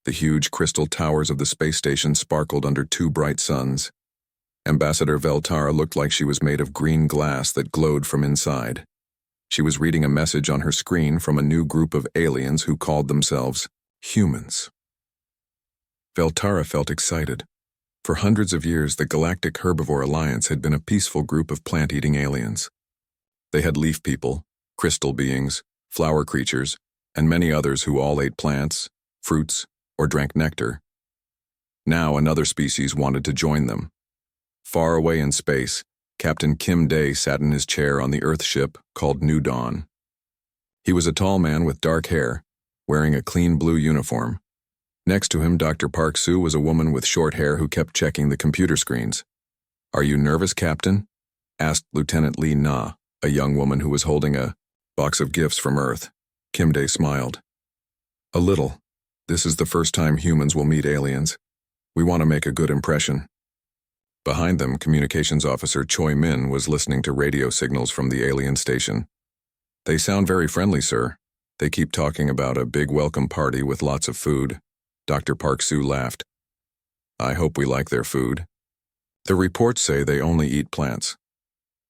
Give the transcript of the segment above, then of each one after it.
The huge crystal towers of the space station sparkled under two bright suns. Ambassador Veltara looked like she was made of green glass that glowed from inside. She was reading a message on her screen from a new group of aliens who called themselves humans. Veltara felt excited. For hundreds of years, the Galactic Herbivore Alliance had been a peaceful group of plant-eating aliens. They had leaf people, crystal beings, flower creatures, and many others who all ate plants, fruits, or drank nectar. Now another species wanted to join them. Far away in space, Captain Kim Day sat in his chair on the Earth ship called New Dawn. He was a tall man with dark hair, wearing a clean blue uniform. Next to him, Dr. Park Soo was a woman with short hair who kept checking the computer screens. "Are you nervous, Captain?" asked Lieutenant Lee Na, a young woman who was holding a box of gifts from Earth. Kim Day smiled. "A little. This is the first time humans will meet aliens. We want to make a good impression." Behind them, Communications Officer Choi Min was listening to radio signals from the alien station. "They sound very friendly, sir. They keep talking about a big welcome party with lots of food." Dr. Park Soo laughed. "I hope we like their food. The reports say they only eat plants."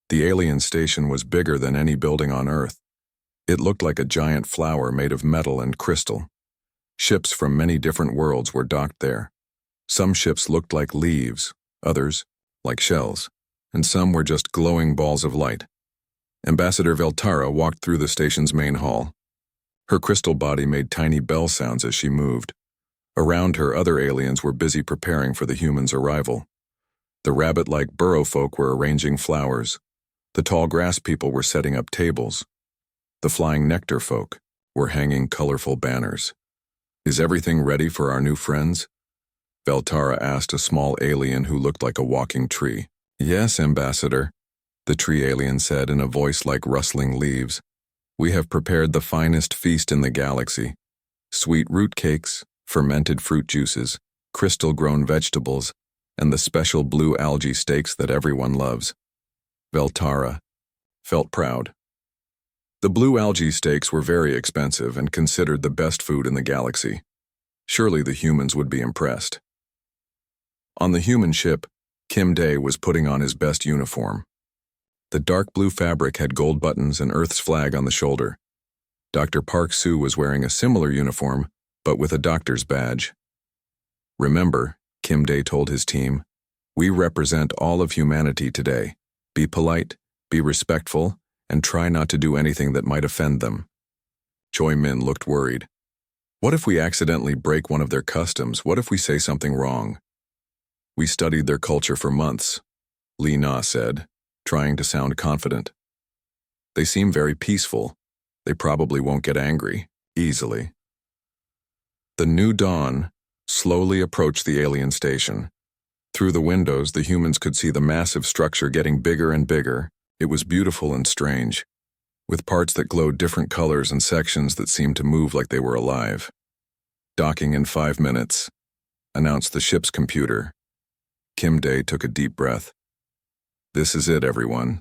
The alien station was bigger than any building on Earth. It looked like a giant flower made of metal and crystal. Ships from many different worlds were docked there. Some ships looked like leaves, others like shells, and some were just glowing balls of light. Ambassador Veltara walked through the station's main hall. Her crystal body made tiny bell sounds as she moved. Around her, other aliens were busy preparing for the humans' arrival. The rabbit-like burrow folk were arranging flowers. The tall grass people were setting up tables. The flying nectar folk were hanging colorful banners. "Is everything ready for our new friends?" Veltara asked a small alien who looked like a walking tree. "Yes, Ambassador," the tree alien said in a voice like rustling leaves. "We have prepared the finest feast in the galaxy. Sweet root cakes, fermented fruit juices, crystal-grown vegetables, and the special blue algae steaks that everyone loves." Veltara felt proud. The blue algae steaks were very expensive and considered the best food in the galaxy. Surely the humans would be impressed. On the human ship, Kim Day was putting on his best uniform. The dark blue fabric had gold buttons and Earth's flag on the shoulder. Dr. Park Soo was wearing a similar uniform, but with a doctor's badge. "Remember," Kim Day told his team, "we represent all of humanity today. Be polite, be respectful, and try not to do anything that might offend them." Choi Min looked worried. "What if we accidentally break one of their customs? What if we say something wrong?" "We studied their culture for months," Lee Na said, trying to sound confident. "They seem very peaceful. They probably won't get angry easily." The New Dawn slowly approached the alien station. Through the windows, the humans could see the massive structure getting bigger and bigger. It was beautiful and strange, with parts that glowed different colors and sections that seemed to move like they were alive. "Docking in 5 minutes," announced the ship's computer. Kim Day took a deep breath. "This is it, everyone.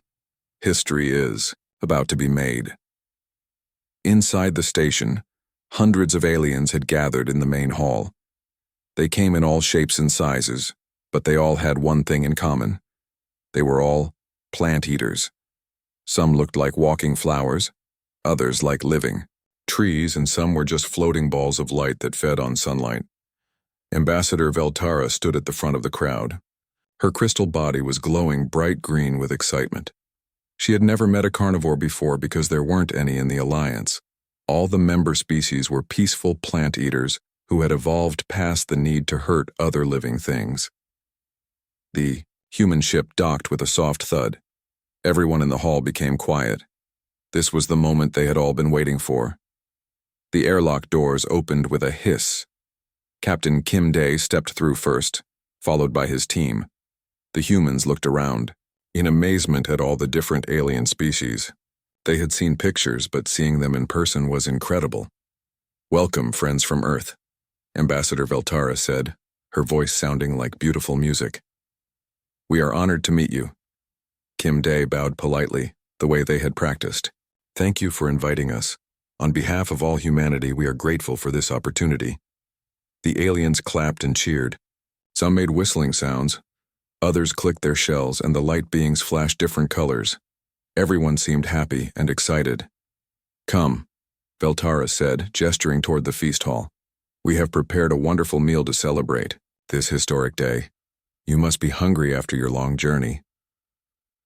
History is about to be made." Inside the station, hundreds of aliens had gathered in the main hall. They came in all shapes and sizes, but they all had one thing in common. They were all plant eaters. Some looked like walking flowers, others like living trees, and some were just floating balls of light that fed on sunlight. Ambassador Veltara stood at the front of the crowd. Her crystal body was glowing bright green with excitement. She had never met a carnivore before because there weren't any in the Alliance. All the member species were peaceful plant eaters who had evolved past the need to hurt other living things. The human ship docked with a soft thud. Everyone in the hall became quiet. This was the moment they had all been waiting for. The airlock doors opened with a hiss. Captain Kim Day stepped through first, followed by his team. The humans looked around, in amazement at all the different alien species. They had seen pictures, but seeing them in person was incredible. "Welcome, friends from Earth," Ambassador Veltara said, her voice sounding like beautiful music. "We are honored to meet you." Kim Day bowed politely, the way they had practiced. "Thank you for inviting us. On behalf of all humanity, we are grateful for this opportunity." The aliens clapped and cheered. Some made whistling sounds. Others clicked their shells, and the light beings flashed different colors. Everyone seemed happy and excited. "Come," Veltara said, gesturing toward the feast hall. "We have prepared a wonderful meal to celebrate this historic day. You must be hungry after your long journey."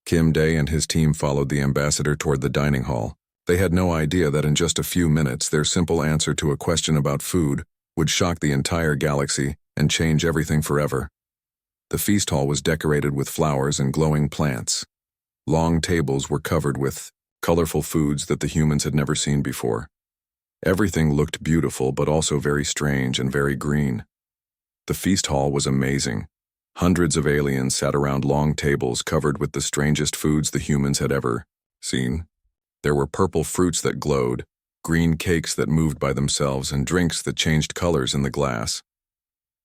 Kim Day and his team followed the ambassador toward the dining hall. They had no idea that in just a few minutes their simple answer to a question about food would shock the entire galaxy and change everything forever. The feast hall was decorated with flowers and glowing plants. Long tables were covered with colorful foods that the humans had never seen before. Everything looked beautiful but also very strange and very green. The feast hall was amazing. Hundreds of aliens sat around long tables covered with the strangest foods the humans had ever seen. There were purple fruits that glowed, green cakes that moved by themselves, and drinks that changed colors in the glass.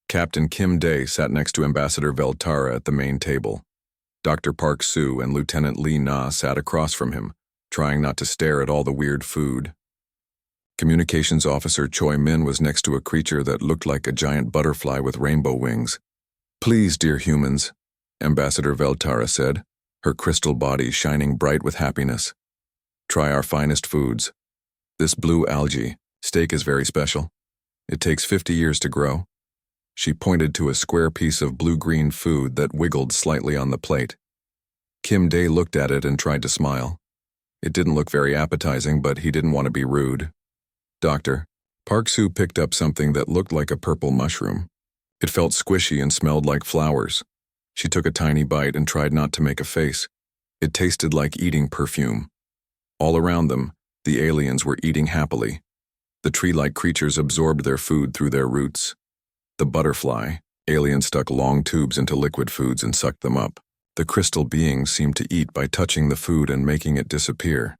Captain Kim Day sat next to Ambassador Veltara at the main table. Dr. Park Soo and Lieutenant Lee Na sat across from him, trying not to stare at all the weird food. Communications Officer Choi Min was next to a creature that looked like a giant butterfly with rainbow wings. "Please, dear humans," Ambassador Veltara said, her crystal body shining bright with happiness. "Try our finest foods. This blue algae steak is very special. It takes 50 years to grow." She pointed to a square piece of blue-green food that wiggled slightly on the plate. Kim Day looked at it and tried to smile. It didn't look very appetizing, but he didn't want to be rude. "Doctor," Park Soo picked up something that looked like a purple mushroom. It felt squishy and smelled like flowers. She took a tiny bite and tried not to make a face. It tasted like eating perfume. All around them, the aliens were eating happily. The tree-like creatures absorbed their food through their roots. The butterfly, aliens stuck long tubes into liquid foods and sucked them up. The crystal beings seemed to eat by touching the food and making it disappear.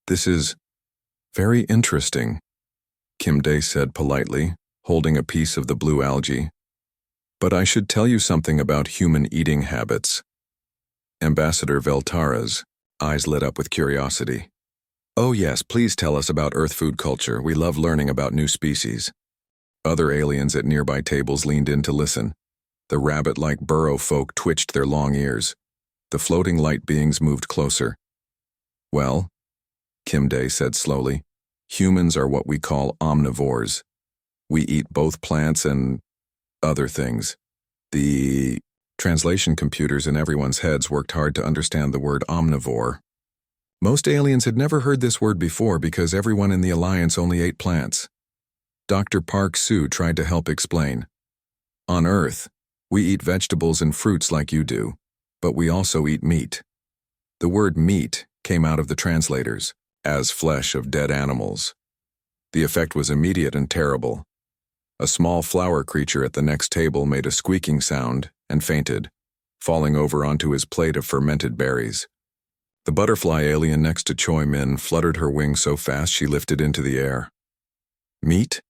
"This is very interesting," Kim Day said politely, holding a piece of the blue algae. "But I should tell you something about human eating habits." Ambassador Veltara's eyes lit up with curiosity. "Oh yes, please tell us about Earth food culture. We love learning about new species." Other aliens at nearby tables leaned in to listen. The rabbit-like burrow folk twitched their long ears. The floating light beings moved closer. "Well," Kim Day said slowly, "humans are what we call omnivores. We eat both plants and other things." The translation computers in everyone's heads worked hard to understand the word omnivore. Most aliens had never heard this word before because everyone in the Alliance only ate plants. Dr. Park Soo tried to help explain. "On Earth, we eat vegetables and fruits like you do, but we also eat meat." The word meat came out of the translators as flesh of dead animals. The effect was immediate and terrible. A small flower creature at the next table made a squeaking sound and fainted, falling over onto his plate of fermented berries. The butterfly alien next to Choi Min fluttered her wings so fast she lifted into the air. "Meat?"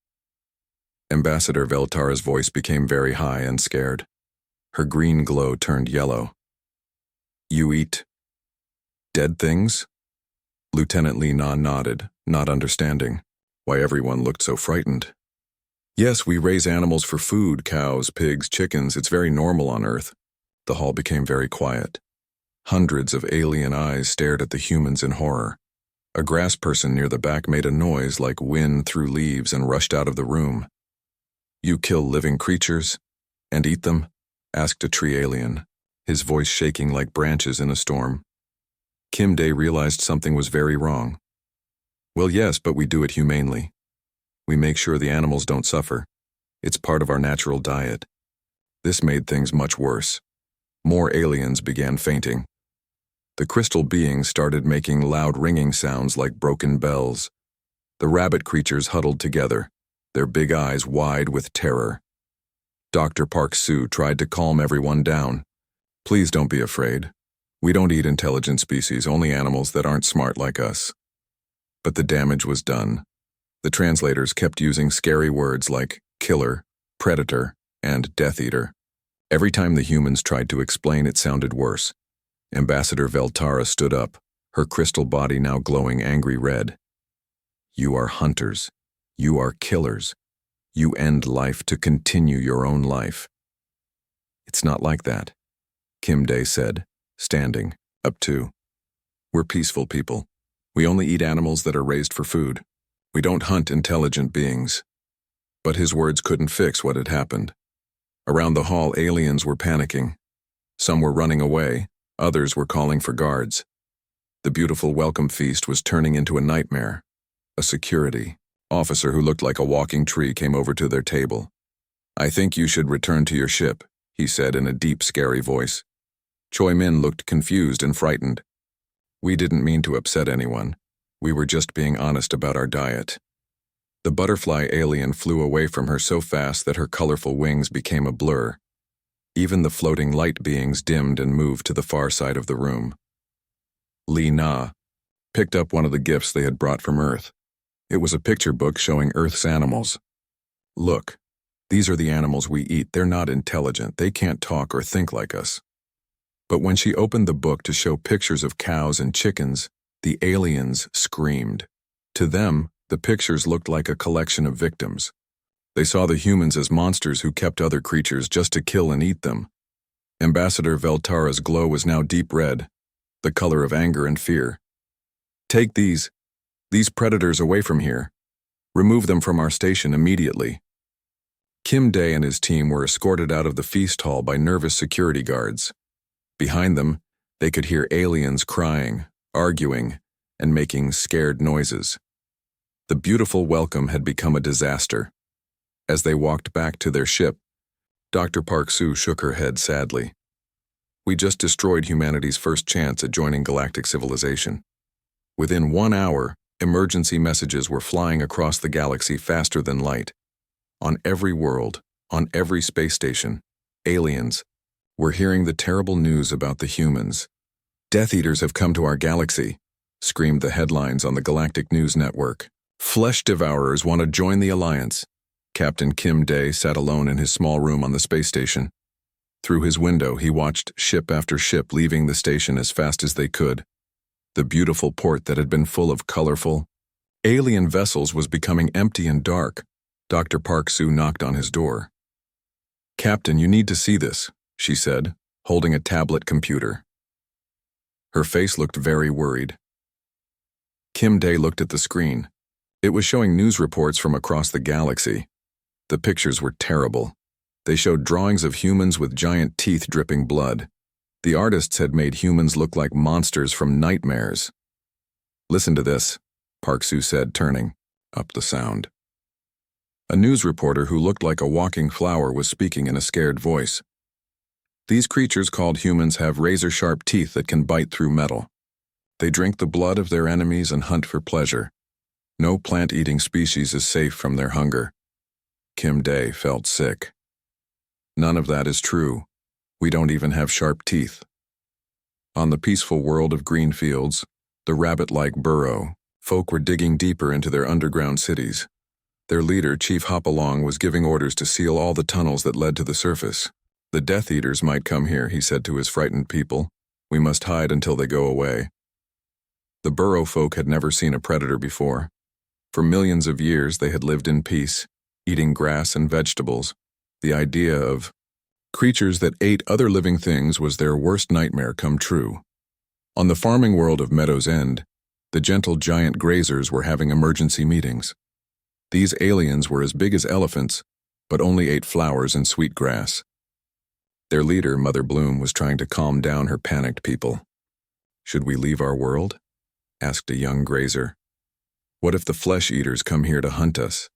Ambassador Veltara's voice became very high and scared. Her green glow turned yellow. "You eat dead things?" Lieutenant Lee Na nodded, not understanding why everyone looked so frightened. "Yes, we raise animals for food, cows, pigs, chickens. It's very normal on Earth." The hall became very quiet. Hundreds of alien eyes stared at the humans in horror. A grass person near the back made a noise like wind through leaves and rushed out of the room. "You kill living creatures and eat them?" asked a tree alien, his voice shaking like branches in a storm. Kim Day realized something was very wrong. "Well, yes, but we do it humanely. We make sure the animals don't suffer. It's part of our natural diet." This made things much worse. More aliens began fainting. The crystal beings started making loud ringing sounds like broken bells. The rabbit creatures huddled together, their big eyes wide with terror. Dr. Park Soo tried to calm everyone down. "Please don't be afraid. We don't eat intelligent species, only animals that aren't smart like us." But the damage was done. The translators kept using scary words like killer, predator, and Death Eater. Every time the humans tried to explain, it sounded worse. Ambassador Veltara stood up, her crystal body now glowing angry red. "You are hunters. You are killers. You end life to continue your own life. It's not like that, Kim Dae said, standing up too. We're peaceful people. We only eat animals that are raised for food. We don't hunt intelligent beings. But his words couldn't fix what had happened. Around the hall, aliens were panicking. Some were running away, others were calling for guards. The beautiful welcome feast was turning into a nightmare. A security officer who looked like a walking tree came over to their table. "I think you should return to your ship," he said in a deep, scary voice. Choi Min looked confused and frightened. "We didn't mean to upset anyone. We were just being honest about our diet." The butterfly alien flew away from her so fast that her colorful wings became a blur. Even the floating light beings dimmed and moved to the far side of the room. Lee Na picked up one of the gifts they had brought from Earth. It was a picture book showing Earth's animals. "Look, these are the animals we eat. They're not intelligent. They can't talk or think like us." But when she opened the book to show pictures of cows and chickens, the aliens screamed. To them, the pictures looked like a collection of victims. They saw the humans as monsters who kept other creatures just to kill and eat them. Ambassador Veltara's glow was now deep red, the color of anger and fear. "Take these predators away from here. Remove them from our station immediately." Kim Dae and his team were escorted out of the feast hall by nervous security guards. Behind them, they could hear aliens crying, arguing, and making scared noises. The beautiful welcome had become a disaster. As they walked back to their ship, Dr. Park Soo shook her head sadly. "We just destroyed humanity's first chance at joining galactic civilization." Within 1 hour, emergency messages were flying across the galaxy faster than light. On every world, on every space station, aliens were hearing the terrible news about the humans. "Death Eaters have come to our galaxy," screamed the headlines on the Galactic News Network. "Flesh Devourers want to join the Alliance." Captain Kim Dae sat alone in his small room on the space station. Through his window, he watched ship after ship leaving the station as fast as they could. The beautiful port that had been full of colorful alien vessels was becoming empty and dark. Dr. Park Soo knocked on his door. "Captain, you need to see this," she said, holding a tablet computer. Her face looked very worried. Kim Dae looked at the screen. It was showing news reports from across the galaxy. The pictures were terrible. They showed drawings of humans with giant teeth dripping blood. The artists had made humans look like monsters from nightmares. "Listen to this," Park Soo said, turning up the sound. A news reporter who looked like a walking flower was speaking in a scared voice. "These creatures called humans have razor-sharp teeth that can bite through metal. They drink the blood of their enemies and hunt for pleasure. No plant-eating species is safe from their hunger." Kim Dae felt sick. "None of that is true. We don't even have sharp teeth." On the peaceful world of green fields, the rabbit-like burrow, folk were digging deeper into their underground cities. Their leader, Chief Hopalong, was giving orders to seal all the tunnels that led to the surface. "The Death Eaters might come here," he said to his frightened people. "We must hide until they go away." The burrow folk had never seen a predator before. For millions of years they had lived in peace, eating grass and vegetables. The idea of creatures that ate other living things was their worst nightmare come true. On the farming world of Meadow's End, the gentle giant grazers were having emergency meetings. These aliens were as big as elephants, but only ate flowers and sweet grass. Their leader, Mother Bloom, was trying to calm down her panicked people. "Should we leave our world?" asked a young grazer. "What if the flesh eaters come here to hunt us?"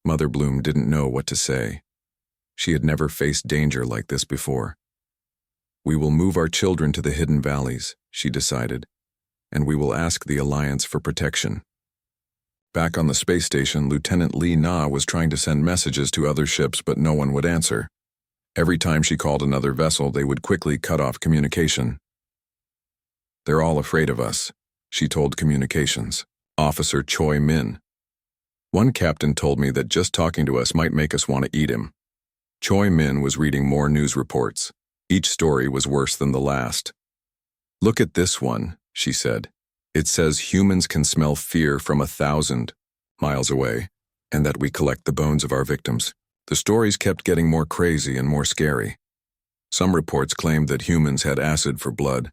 Mother Bloom didn't know what to say. She had never faced danger like this before. "We will move our children to the hidden valleys," she decided, "and we will ask the Alliance for protection." Back on the space station, Lieutenant Lee Na was trying to send messages to other ships, but no one would answer. Every time she called another vessel, they would quickly cut off communication. "They're all afraid of us," she told communications officer Choi Min. "One captain told me that just talking to us might make us want to eat him." Choi Min was reading more news reports. Each story was worse than the last. "Look at this one," she said. "It says humans can smell fear from 1,000 miles away. and that we collect the bones of our victims. The stories kept getting more crazy and more scary. Some reports claimed that humans had acid for blood.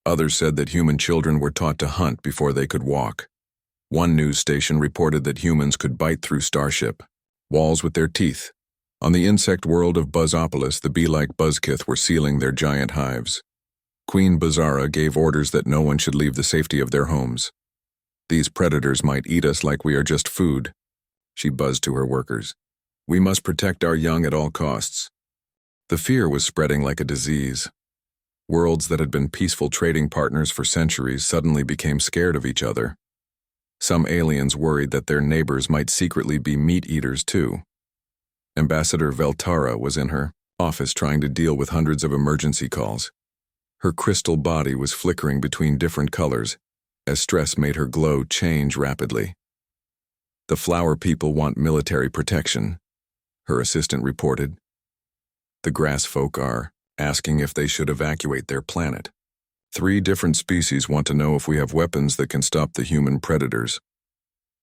Others said that human children were taught to hunt before they could walk. One news station reported that humans could bite through starship walls with their teeth. On the insect world of Buzzopolis, the bee-like buzzkith were sealing their giant hives. Queen Bizarra gave orders that no one should leave the safety of their homes. These predators might eat us like we are just food, she buzzed to her workers. We must protect our young at all costs. The fear was spreading like a disease. Worlds that had been peaceful trading partners for centuries suddenly became scared of each other. Some aliens worried that their neighbors might secretly be meat-eaters too. Ambassador Veltara was in her office trying to deal with hundreds of emergency calls. Her crystal body was flickering between different colors, as stress made her glow change rapidly. The flower people want military protection, her assistant reported. The grass folk are asking if they should evacuate their planet. 3 different species want to know if we have weapons that can stop the human predators.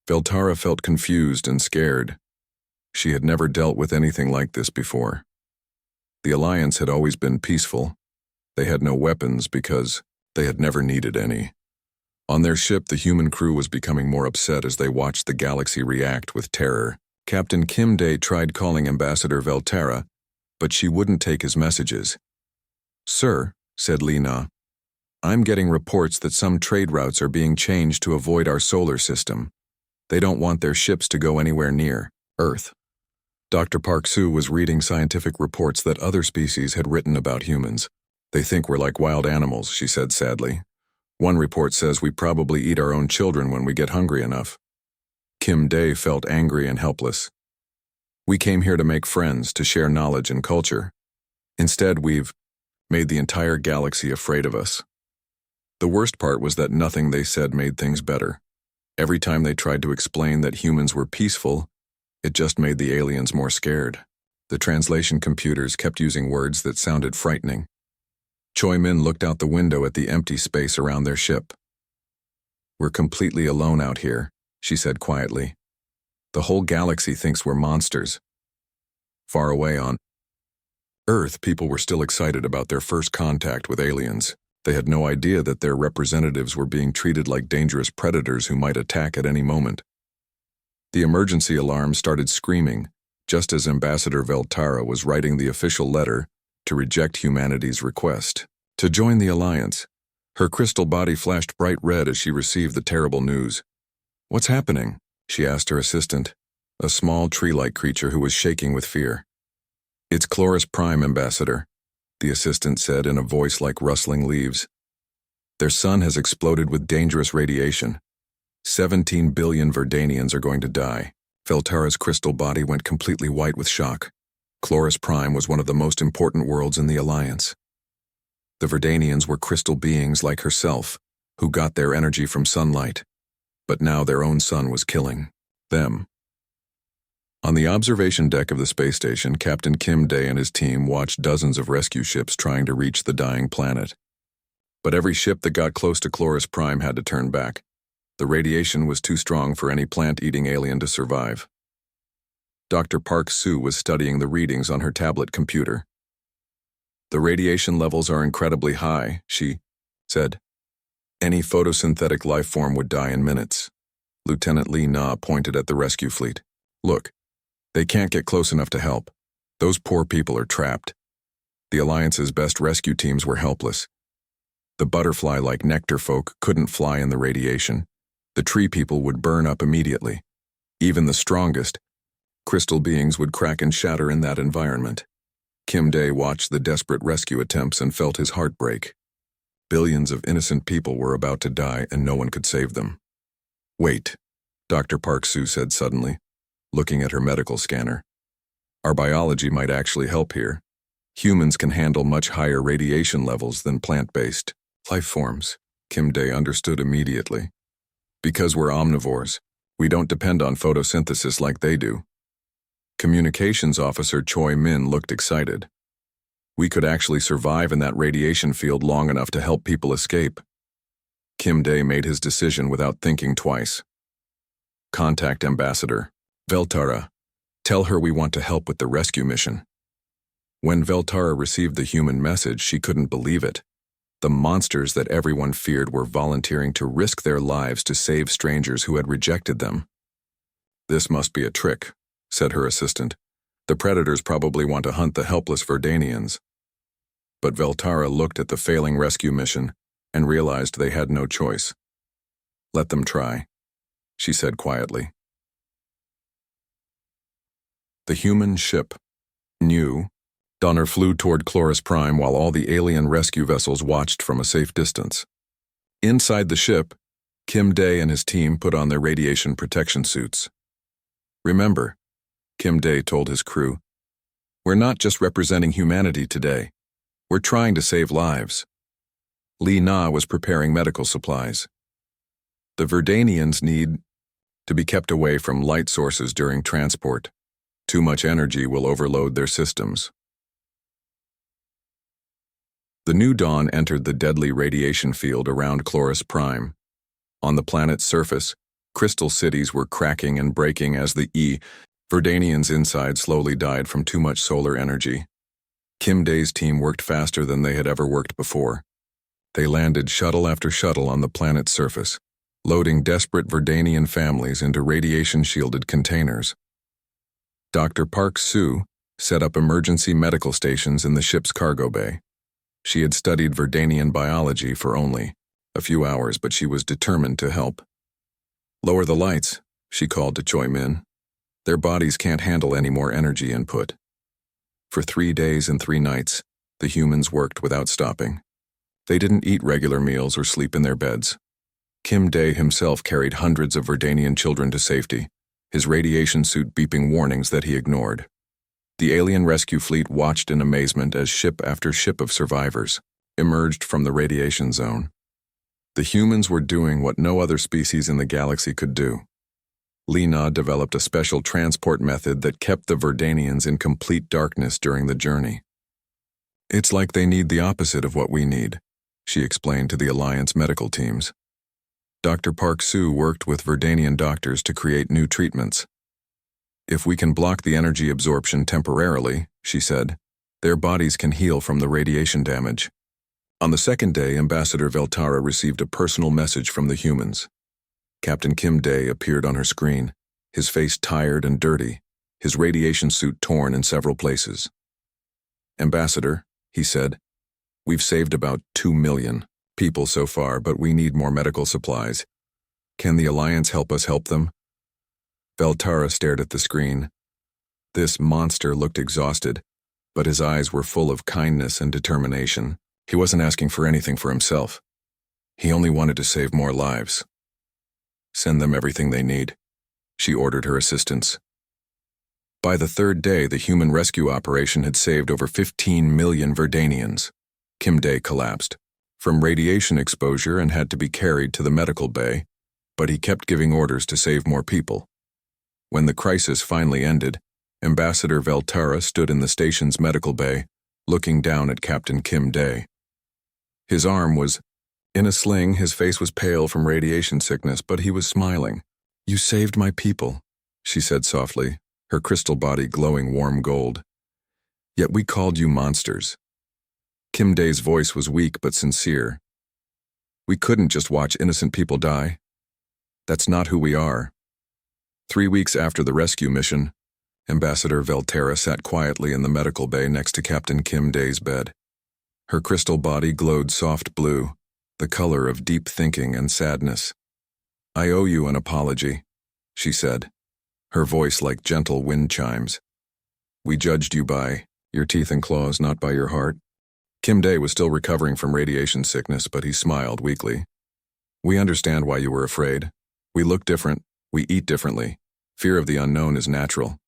Veltara felt confused and scared. She had never dealt with anything like this before. The Alliance had always been peaceful. They had no weapons because they had never needed any. On their ship, the human crew was becoming more upset as they watched the galaxy react with terror. Captain Kim Day tried calling Ambassador Veltara, but she wouldn't take his messages. Sir, said Lena, I'm getting reports that some trade routes are being changed to avoid our solar system. They don't want their ships to go anywhere near Earth. Dr. Park Soo was reading scientific reports that other species had written about humans. They think we're like wild animals, she said sadly. One report says we probably eat our own children when we get hungry enough. Kim Day felt angry and helpless. We came here to make friends, to share knowledge and culture. Instead, we've made the entire galaxy afraid of us. The worst part was that nothing they said made things better. Every time they tried to explain that humans were peaceful, it just made the aliens more scared. The translation computers kept using words that sounded frightening. Choi Min looked out the window at the empty space around their ship. We're completely alone out here, she said quietly. The whole galaxy thinks we're monsters. Far away on Earth, people were still excited about their first contact with aliens. They had no idea that their representatives were being treated like dangerous predators who might attack at any moment. The emergency alarm started screaming, just as Ambassador Veltara was writing the official letter to reject humanity's request to join the Alliance. Her crystal body flashed bright red as she received the terrible news. What's happening? She asked her assistant, a small tree-like creature who was shaking with fear. It's Chloris Prime, Ambassador, the assistant said in a voice like rustling leaves. Their sun has exploded with dangerous radiation. 17 billion Verdanians are going to die. Veltara's crystal body went completely white with shock. Chloris Prime was one of the most important worlds in the Alliance. The Verdanians were crystal beings like herself, who got their energy from sunlight. But now their own sun was killing them. On the observation deck of the space station, Captain Kim Day and his team watched dozens of rescue ships trying to reach the dying planet. But every ship that got close to Chloris Prime had to turn back. The radiation was too strong for any plant-eating alien to survive. Dr. Park Soo was studying the readings on her tablet computer. The radiation levels are incredibly high, she said. Any photosynthetic life form would die in minutes. Lieutenant Lee Na pointed at the rescue fleet. Look, they can't get close enough to help. Those poor people are trapped. The Alliance's best rescue teams were helpless. The butterfly-like nectar folk couldn't fly in the radiation. The tree people would burn up immediately. Even the strongest crystal beings would crack and shatter in that environment. Kim Day watched the desperate rescue attempts and felt his heart break. Billions of innocent people were about to die and no one could save them. Wait, Dr. Park Soo said suddenly, looking at her medical scanner. Our biology might actually help here. Humans can handle much higher radiation levels than plant-based life forms. Kim Day understood immediately. Because we're omnivores, we don't depend on photosynthesis like they do. Communications Officer Choi Min looked excited. We could actually survive in that radiation field long enough to help people escape. Kim Day made his decision without thinking twice. Contact Ambassador Veltara, tell her we want to help with the rescue mission." When Veltara received the human message, she couldn't believe it. The monsters that everyone feared were volunteering to risk their lives to save strangers who had rejected them. "This must be a trick," said her assistant. "The predators probably want to hunt the helpless Verdanians." But Veltara looked at the failing rescue mission and realized they had no choice. "Let them try," she said quietly. The human ship. New. Donner flew toward Chloris Prime while all the alien rescue vessels watched from a safe distance. Inside the ship, Kim Day and his team put on their radiation protection suits. "Remember," Kim Day told his crew, "we're not just representing humanity today. We're trying to save lives." Li Na was preparing medical supplies. "The Verdanians need to be kept away from light sources during transport. Too much energy will overload their systems." The new dawn entered the deadly radiation field around Chloris Prime. On the planet's surface, crystal cities were cracking and breaking as the Verdanians inside slowly died from too much solar energy. Kim Day's team worked faster than they had ever worked before. They landed shuttle after shuttle on the planet's surface, loading desperate Verdanian families into radiation-shielded containers. Dr. Park Soo set up emergency medical stations in the ship's cargo bay. She had studied Verdanian biology for only a few hours, but she was determined to help. "Lower the lights," she called to Choi Min. "Their bodies can't handle any more energy input." For 3 days and 3 nights, the humans worked without stopping. They didn't eat regular meals or sleep in their beds. Kim Day himself carried hundreds of Verdanian children to safety, his radiation suit beeping warnings that he ignored. The alien rescue fleet watched in amazement as ship after ship of survivors emerged from the radiation zone. The humans were doing what no other species in the galaxy could do. Li Na developed a special transport method that kept the Verdanians in complete darkness during the journey. "It's like they need the opposite of what we need," she explained to the Alliance medical teams. Dr. Park Soo worked with Verdanian doctors to create new treatments. "If we can block the energy absorption temporarily," she said, "their bodies can heal from the radiation damage." On the second day, Ambassador Veltara received a personal message from the humans. Captain Kim Day appeared on her screen, his face tired and dirty, his radiation suit torn in several places. "Ambassador," he said, "we've saved about 2 million people so far, but we need more medical supplies. Can the Alliance help us help them?" Veltara stared at the screen. This monster looked exhausted, but his eyes were full of kindness and determination. He wasn't asking for anything for himself. He only wanted to save more lives. "Send them everything they need," she ordered her assistants. By the 3rd day, the human rescue operation had saved over 15 million Verdanians. Kim Day collapsed from radiation exposure and had to be carried to the medical bay, but he kept giving orders to save more people. When the crisis finally ended, Ambassador Veltara stood in the station's medical bay, looking down at Captain Kim Day. His arm was in a sling, his face was pale from radiation sickness, but he was smiling. "You saved my people," she said softly, her crystal body glowing warm gold. "Yet we called you monsters." Kim Day's voice was weak but sincere. "We couldn't just watch innocent people die. That's not who we are." 3 weeks after the rescue mission, Ambassador Veltara sat quietly in the medical bay next to Captain Kim Day's bed. Her crystal body glowed soft blue, the color of deep thinking and sadness. "I owe you an apology," she said, her voice like gentle wind chimes. "We judged you by your teeth and claws, not by your heart." Kim Day was still recovering from radiation sickness, but he smiled weakly. "We understand why you were afraid. We look different, we eat differently. Fear of the unknown is natural."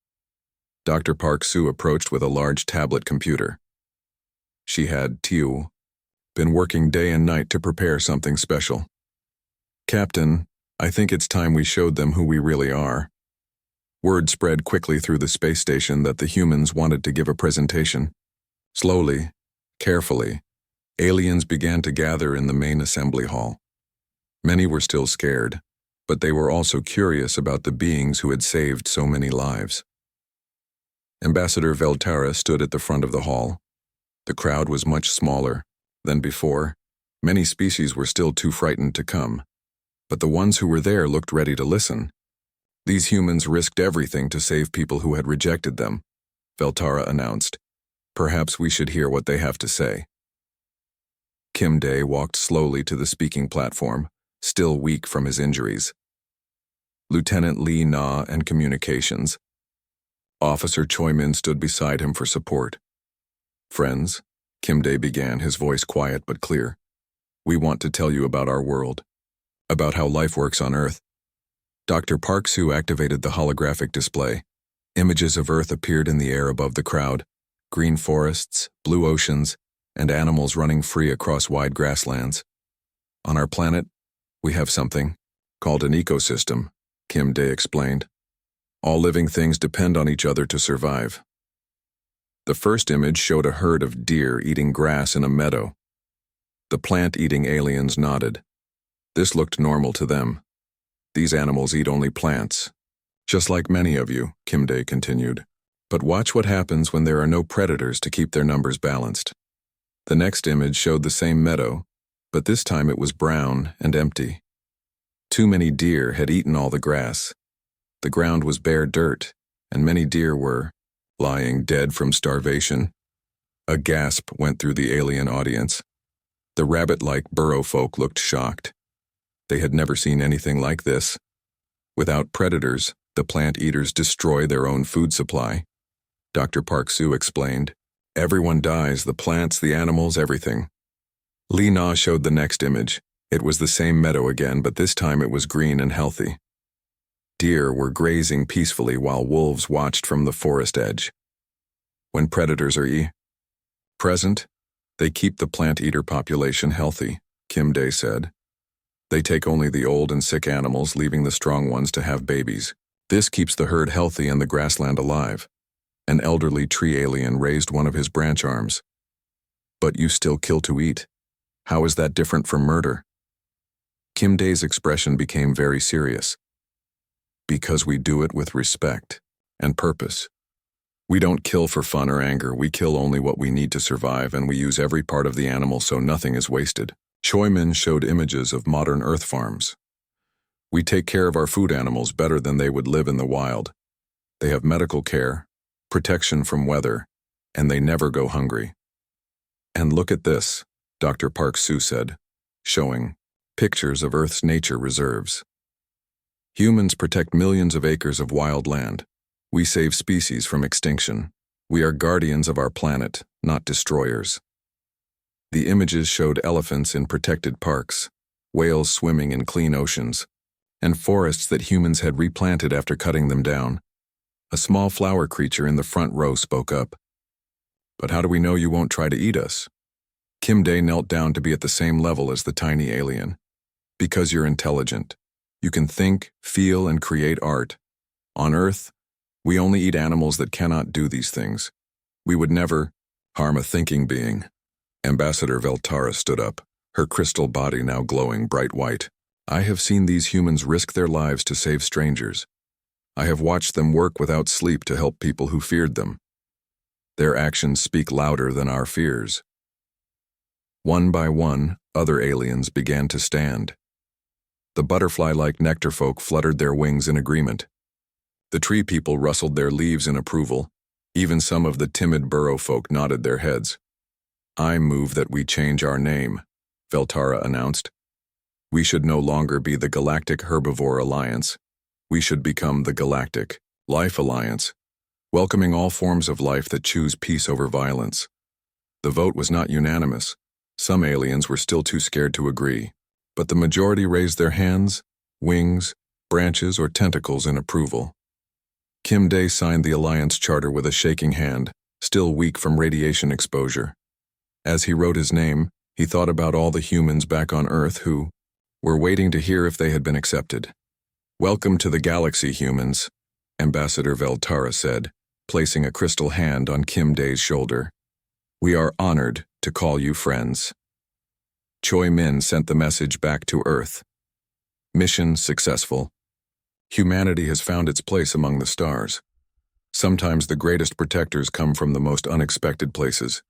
Dr. Park Soo approached with a large tablet computer. She had, been working day and night to prepare something special. "Captain, I think it's time we showed them who we really are." Word spread quickly through the space station that the humans wanted to give a presentation. Slowly, carefully, aliens began to gather in the main assembly hall. Many were still scared, but they were also curious about the beings who had saved so many lives. Ambassador Veltara stood at the front of the hall. The crowd was much smaller than before. Many species were still too frightened to come, but the ones who were there looked ready to listen. These humans risked everything to save people who had rejected them, Veltara announced. Perhaps we should hear what they have to say. Kim Dae walked slowly to the speaking platform, still weak from his injuries. Lieutenant Lee Na and Communications. Officer Choi Min stood beside him for support. Friends, Kim Dae began, his voice quiet but clear. We want to tell you about our world, about how life works on Earth. Dr. Park Soo activated the holographic display. Images of Earth appeared in the air above the crowd. Green forests, blue oceans, and animals running free across wide grasslands. On our planet, we have something called an ecosystem, Kim Dae explained. All living things depend on each other to survive. The first image showed a herd of deer eating grass in a meadow. The plant-eating aliens nodded. This looked normal to them. These animals eat only plants. Just like many of you, Kim Dae continued. But watch what happens when there are no predators to keep their numbers balanced. The next image showed the same meadow, but this time it was brown and empty. Too many deer had eaten all the grass. The ground was bare dirt, and many deer were lying dead from starvation. A gasp went through the alien audience. The rabbit-like burrow folk looked shocked. They had never seen anything like this. Without predators, the plant eaters destroy their own food supply. Dr. Park Soo explained. Everyone dies, the plants, the animals, everything. Lee Na showed the next image. It was the same meadow again, but this time it was green and healthy. Deer were grazing peacefully while wolves watched from the forest edge. When predators are present, they keep the plant-eater population healthy, Kim Dae said. They take only the old and sick animals, leaving the strong ones to have babies. This keeps the herd healthy and the grassland alive. An elderly tree alien raised one of his branch arms. But you still kill to eat. How is that different from murder? Kim Dae's expression became very serious. Because we do it with respect and purpose. We don't kill for fun or anger, we kill only what we need to survive, and we use every part of the animal so nothing is wasted. Choi Min showed images of modern earth farms. We take care of our food animals better than they would live in the wild. They have medical care, protection from weather, and they never go hungry. And look at this, Dr. Park Soo said, showing pictures of Earth's nature reserves. Humans protect millions of acres of wild land. We save species from extinction. We are guardians of our planet, not destroyers. The images showed elephants in protected parks, whales swimming in clean oceans, and forests that humans had replanted after cutting them down. A small flower creature in the front row spoke up. But how do we know you won't try to eat us? Kim Dae knelt down to be at the same level as the tiny alien. Because you're intelligent. You can think, feel, and create art. On Earth, we only eat animals that cannot do these things. We would never harm a thinking being. Ambassador Veltara stood up, her crystal body now glowing bright white. I have seen these humans risk their lives to save strangers. I have watched them work without sleep to help people who feared them. Their actions speak louder than our fears. One by one, other aliens began to stand. The butterfly-like nectar folk fluttered their wings in agreement. The tree people rustled their leaves in approval. Even some of the timid burrow folk nodded their heads. I move that we change our name, Veltara announced. We should no longer be the Galactic Herbivore Alliance. We should become the Galactic Life Alliance, welcoming all forms of life that choose peace over violence. The vote was not unanimous. Some aliens were still too scared to agree, but the majority raised their hands, wings, branches, or tentacles in approval. Kim Dae signed the Alliance Charter with a shaking hand, still weak from radiation exposure. As he wrote his name, he thought about all the humans back on Earth who were waiting to hear if they had been accepted. Welcome to the galaxy, humans, Ambassador Veltara said, placing a crystal hand on Kim Dae's shoulder. We are honored to call you friends. Choi Min sent the message back to Earth. Mission successful. Humanity has found its place among the stars. Sometimes the greatest protectors come from the most unexpected places.